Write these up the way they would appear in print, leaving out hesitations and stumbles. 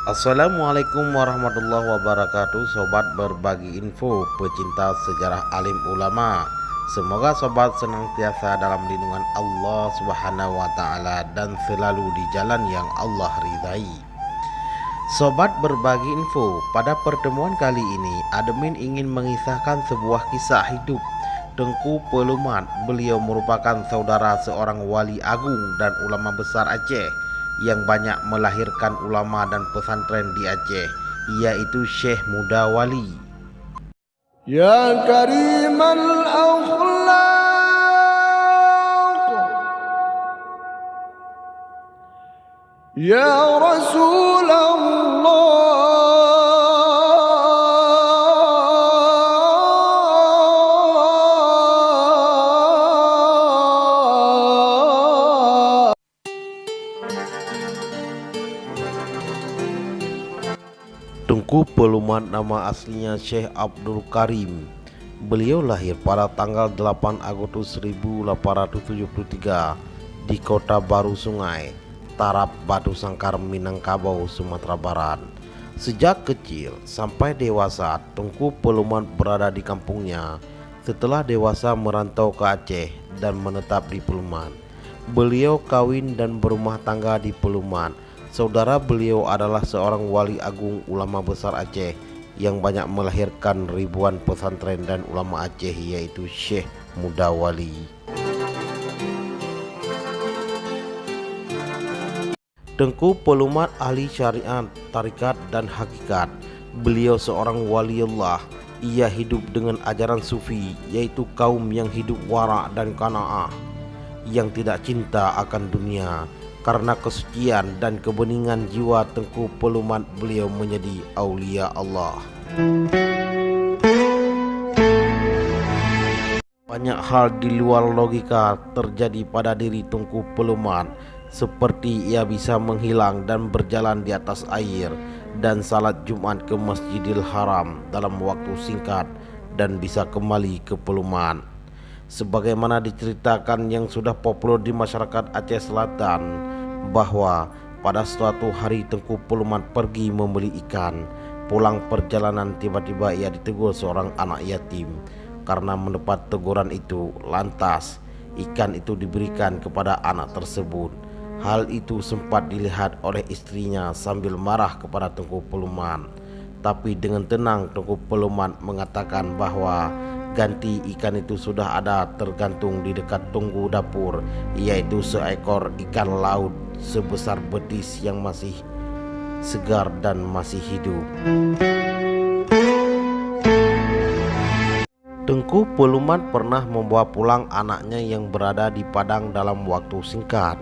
Assalamualaikum warahmatullahi wabarakatuh. Sobat berbagi info, pecinta sejarah alim ulama. Semoga sobat senantiasa dalam lindungan Allah Subhanahu wa taala dan selalu di jalan yang Allah ridhai. Sobat berbagi info, pada pertemuan kali ini admin ingin mengisahkan sebuah kisah hidup Tengku Pelumat. Beliau merupakan saudara seorang wali agung dan ulama besar Aceh yang banyak melahirkan ulama dan pesantren di Aceh, yaitu Syekh Muda Wali. Ya karimal akhlaq, ya Rasulullah, Tengku Pelumat nama aslinya Syekh Abdul Karim. Beliau lahir pada tanggal 8 Agustus 1873 di Kota Baru Sungai, Tarap, Batu Sangkar, Minangkabau, Sumatera Barat. Sejak kecil sampai dewasa, Tengku Pelumat berada di kampungnya. Setelah dewasa merantau ke Aceh dan menetap di Pelumat. Beliau kawin dan berumah tangga di Pelumat. Saudara beliau adalah seorang wali agung ulama besar Aceh yang banyak melahirkan ribuan pesantren dan ulama Aceh, yaitu Syekh Muda Wali. Tengku Pelumat ahli syariat, tarikat dan hakikat. Beliau seorang waliullah. Ia hidup dengan ajaran sufi, yaitu kaum yang hidup wara dan qanaah, yang tidak cinta akan dunia. Karena kesucian dan kebeningan jiwa Tengku Pelumat, beliau menjadi aulia Allah. Banyak hal di luar logika terjadi pada diri Tengku Pelumat, seperti ia bisa menghilang dan berjalan di atas air, dan salat Jumat ke Masjidil Haram dalam waktu singkat, dan bisa kembali ke Pelumat. Sebagaimana diceritakan yang sudah populer di masyarakat Aceh Selatan, bahwa pada suatu hari Tengku Pelumat pergi membeli ikan. Pulang perjalanan tiba-tiba ia ditegur seorang anak yatim. Karena mendapat teguran itu, lantas ikan itu diberikan kepada anak tersebut. Hal itu sempat dilihat oleh istrinya sambil marah kepada Tengku Pelumat. Tapi dengan tenang Tengku Pelumat mengatakan bahwa ganti ikan itu sudah ada tergantung di dekat tunggu dapur, yaitu seekor ikan laut sebesar betis yang masih segar dan masih hidup. Tengku Pelumat pernah membawa pulang anaknya yang berada di Padang dalam waktu singkat.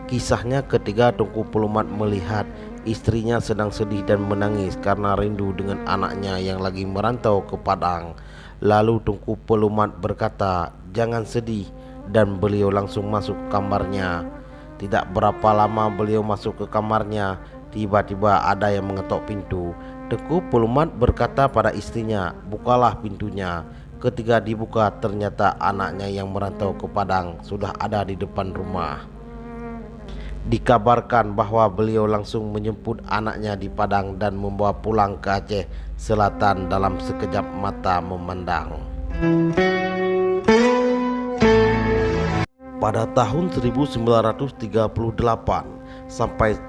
Kisahnya ketika Tengku Pelumat melihat istrinya sedang sedih dan menangis karena rindu dengan anaknya yang lagi merantau ke Padang. Lalu Tengku Pelumat berkata, "Jangan sedih," dan beliau langsung masuk ke kamarnya. Tidak berapa lama beliau masuk ke kamarnya, tiba-tiba ada yang mengetok pintu. Tengku Pelumat berkata pada istrinya, "Bukalah pintunya." Ketika dibuka, ternyata anaknya yang merantau ke Padang sudah ada di depan rumah. Dikabarkan bahwa beliau langsung menjemput anaknya di Padang dan membawa pulang ke Aceh Selatan dalam sekejap mata memandang. Pada tahun 1938 sampai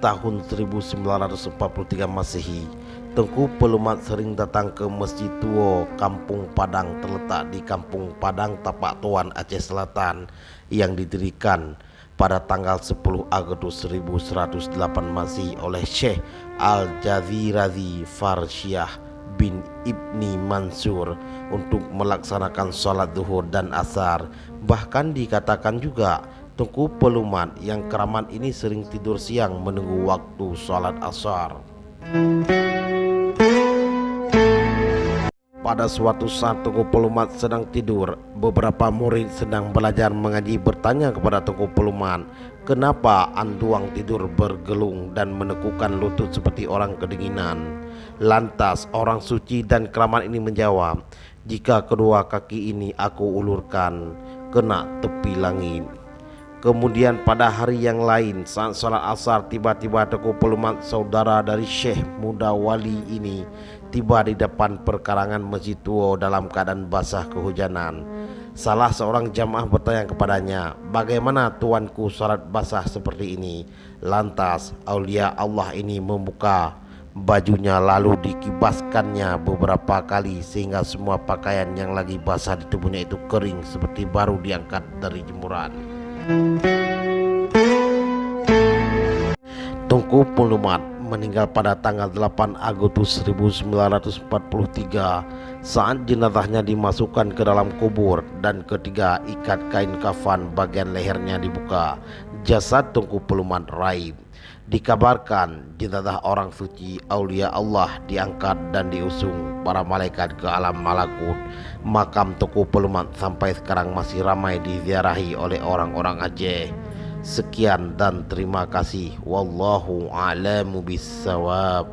tahun 1943 Masehi, Tengku Pelumat sering datang ke Masjid Tua Kampung Padang terletak di Kampung Padang Tapak Tuan, Aceh Selatan, yang didirikan pada tanggal 10 Agustus 1108 Masehi oleh Syekh Al-Jazirazi Farsyah bin Ibni Mansur untuk melaksanakan sholat zuhur dan asar. Bahkan dikatakan juga Tengku Pelumat yang keramat ini sering tidur siang menunggu waktu sholat asar. Pada suatu saat Tengku Pelumat sedang tidur, beberapa murid sedang belajar mengaji bertanya kepada Tengku Pelumat, "Kenapa anduang tidur bergelung dan menekukkan lutut seperti orang kedinginan?" Lantas orang suci dan keramat ini menjawab, "Jika kedua kaki ini aku ulurkan, kena tepi langit. Kemudian pada hari yang lain saat sholat asar, tiba-tiba Tengku Pelumat, saudara dari Syekh muda wali ini, tiba di depan perkarangan Masjid Tua dalam keadaan basah kehujanan. Salah seorang jamaah bertanya kepadanya, "Bagaimana tuanku sholat basah seperti ini?" Lantas aulia Allah ini membuka bajunya lalu dikibaskannya beberapa kali sehingga semua pakaian yang lagi basah di tubuhnya itu kering seperti baru diangkat dari jemuran. Tengku Pelumat meninggal pada tanggal 8 Agustus 1943 saat jenazahnya dimasukkan ke dalam kubur dan ketiga ikat kain kafan bagian lehernya dibuka. Jasad Tengku Pelumat raib. Dikabarkan jenazah orang suci aulia Allah diangkat dan diusung para malaikat ke alam malakut. Makam Tengku Pelumat sampai sekarang masih ramai diziarahi oleh orang-orang Aceh. Sekian dan terima kasih. Wallahu a'lamu bissawab.